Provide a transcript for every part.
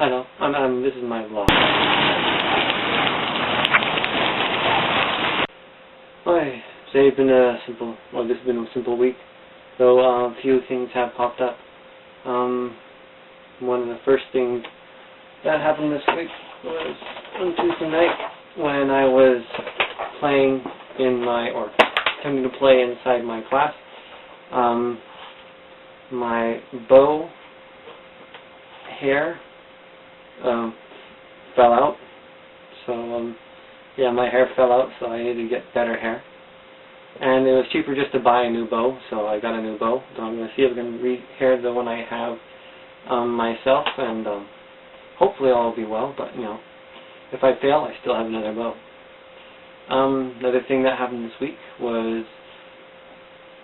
I know. This is my vlog. Hi. Today's been this has been a simple week. So a few things have popped up. One of the first things that happened this week was on Tuesday night when I was playing attempting to play inside my class. My bow hair fell out. So yeah, my hair fell out, so I needed to get better hair. And it was cheaper just to buy a new bow, so I got a new bow. So I'm going to see if I can rehair the one I have myself, and hopefully all will be well, but you know, if I fail, I still have another bow. Another thing that happened this week was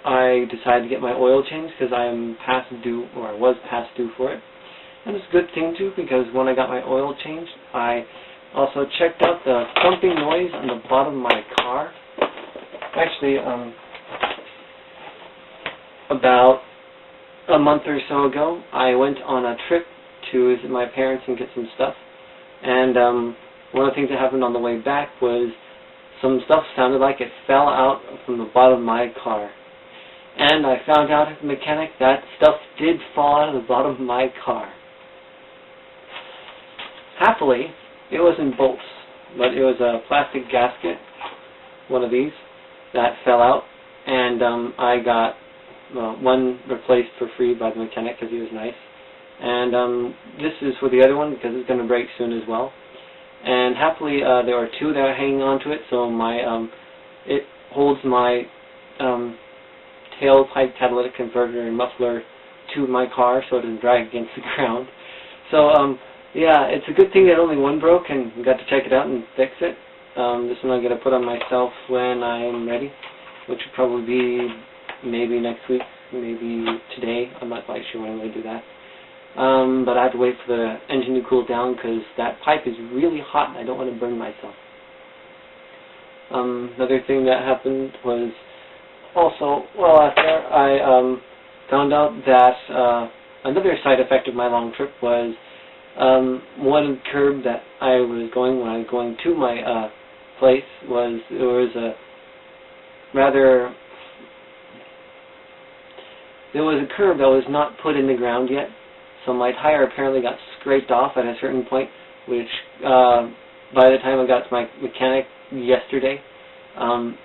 I decided to get my oil changed because I am past due, or I was past due for it. And it's a good thing too, because when I got my oil changed, I also checked out the thumping noise on the bottom of my car. Actually, about a month or so ago, I went on a trip to visit my parents and get some stuff. And one of the things that happened on the way back was some stuff sounded like it fell out from the bottom of my car. And I found out at the mechanic that stuff did fall out of the bottom of my car. Happily, it wasn't bolts, but it was a plastic gasket, one of these, that fell out, and I got one replaced for free by the mechanic because he was nice. And this is for the other one because it's going to break soon as well. And happily, there are two that are hanging onto it, so it holds my tailpipe catalytic converter and muffler to my car, so it doesn't drag against the ground. So yeah, it's a good thing that only one broke, and we got to check it out and fix it. This one I'm going to put on myself when I'm ready, which will probably be maybe next week, maybe today. I'm not quite sure when I'm going to do that. But I have to wait for the engine to cool down because that pipe is really hot and I don't want to burn myself. Another thing that happened was also, well, after I found out that another side effect of my long trip was one curb that I was going when I was going to my place was there was a curb that was not put in the ground yet, so my tire apparently got scraped off at a certain point, which by the time I got to my mechanic yesterday,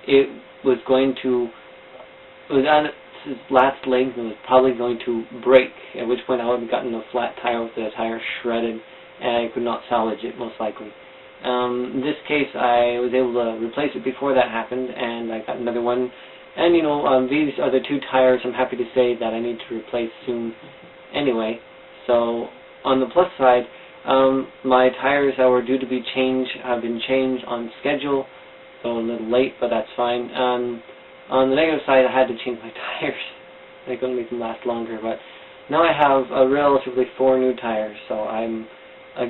it was on its last legs and was probably going to break, at which point I would have gotten a flat tire with the tire shredded and I could not salvage it, most likely. In this case, I was able to replace it before that happened, and I got another one. And you know, these are the two tires I'm happy to say that I need to replace soon anyway. So on the plus side, my tires that were due to be changed have been changed on schedule, so a little late, but that's fine. On the negative side, I had to change my tires. I couldn't make them last longer, but now I have a relatively 4 new tires, so I'm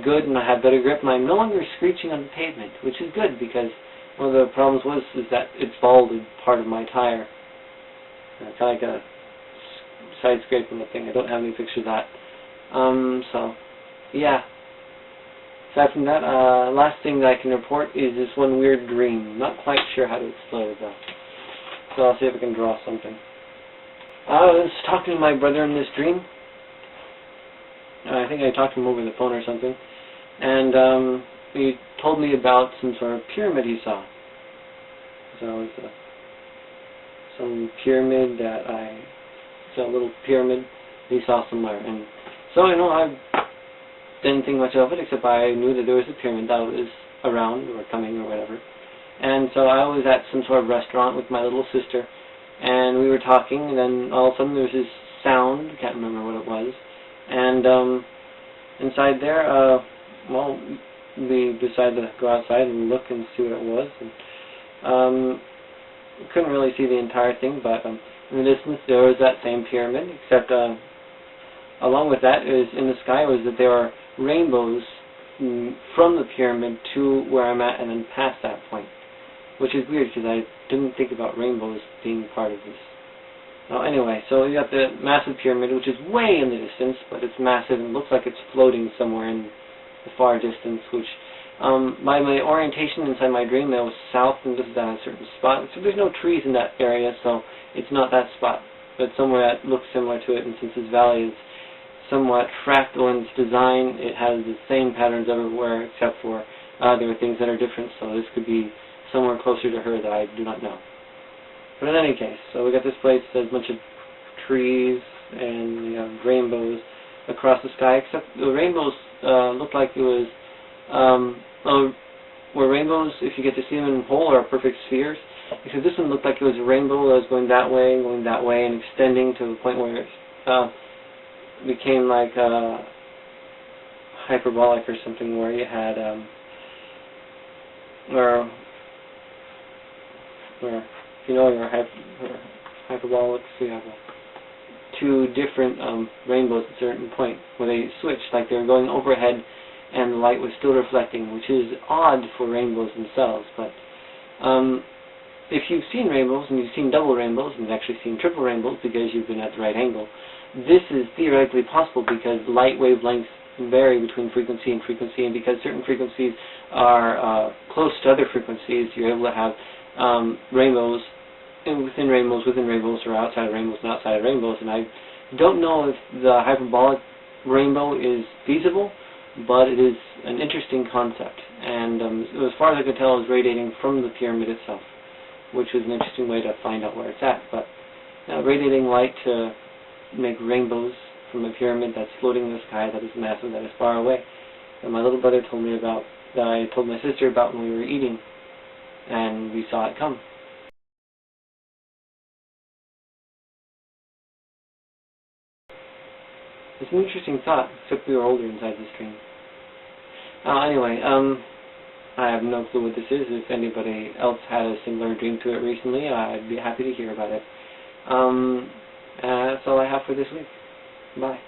good and I have better grip, and I'm no longer screeching on the pavement, which is good because one of the problems is that it balded part of my tire. It's kind of like a side scraping thing. I don't have any pictures of that. So, yeah. Aside from that, last thing that I can report is this one weird dream. Not quite sure how to explain it though. So I'll see if I can draw something. I was talking to my brother in this dream. I think I talked to him over the phone or something. And he told me about some sort of pyramid he saw. So it was some pyramid it's a little pyramid he saw somewhere. And so, you know, I didn't think much of it, except I knew that there was a pyramid that was around or coming or whatever. And so I was at some sort of restaurant with my little sister, and we were talking, and then all of a sudden there was this sound, I can't remember what it was, and inside there, well, we decided to go outside and look and see what it was, and we couldn't really see the entire thing, but in the distance there was that same pyramid, except along with that, in the sky was that there are rainbows from the pyramid to where I'm at and then past that point, which is weird because I didn't think about rainbows being part of this. Well, anyway, so you got the massive pyramid, which is way in the distance, but it's massive and looks like it's floating somewhere in the far distance, which by my orientation inside my dream, I was south and this is at a certain spot. So there's no trees in that area, so it's not that spot, but somewhere that looks similar to it. And since this valley is somewhat fractal in its design, it has the same patterns everywhere, except for there are things that are different. So this could be somewhere closer to her that I do not know. But in any case, so we got this place that has a bunch of trees and you have rainbows across the sky, except the rainbows looked like it was were rainbows, if you get to see them in whole, are perfect spheres. Except this one looked like it was a rainbow that was going that way, and extending to the point where it became like hyperbolic or something, where you had where if you know your hyperbolics, you have two different rainbows at a certain point where they switched, like they were going overhead and the light was still reflecting, which is odd for rainbows themselves. But if you've seen rainbows, and you've seen double rainbows, and you've actually seen triple rainbows because you've been at the right angle, this is theoretically possible because light wavelengths vary between frequency and frequency, and because certain frequencies are close to other frequencies, you're able to have rainbows within rainbows, or outside of rainbows and outside of rainbows. And I don't know if the hyperbolic rainbow is feasible, but it is an interesting concept. And as far as I could tell, it was radiating from the pyramid itself, which was an interesting way to find out where it's at. But radiating light to make rainbows from a pyramid that's floating in the sky, that is massive, that is far away. And my little brother told me about, that I told my sister about when we were eating, and we saw it come. It's an interesting thought, except we were older inside this dream. Anyway, I have no clue what this is. If anybody else had a similar dream to it recently, I'd be happy to hear about it. That's all I have for this week. Bye.